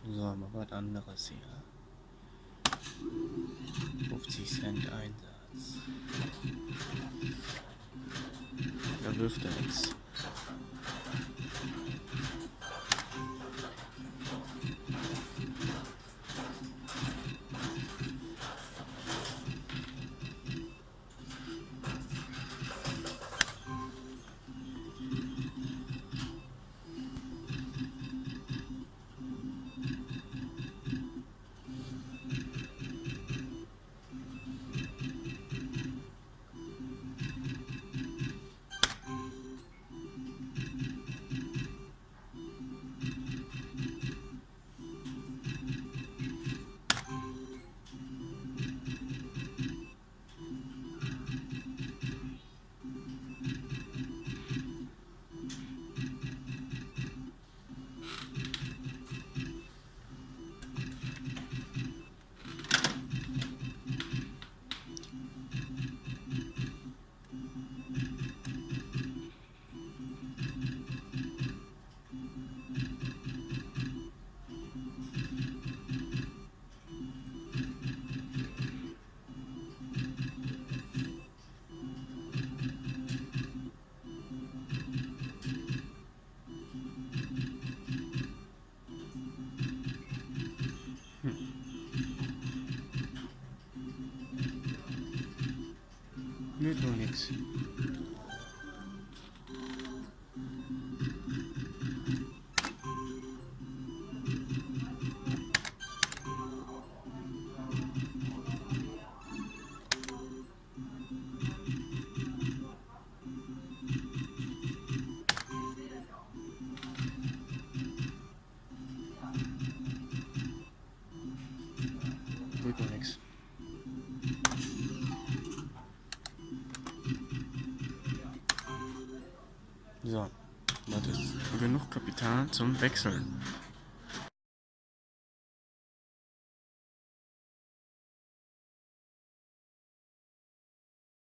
So, mal was anderes hier. 50 Cent Einsatz. Da wirft er nichts. Nee, doch nix. Geht doch nix. So, das ist genug Kapital zum Wechseln.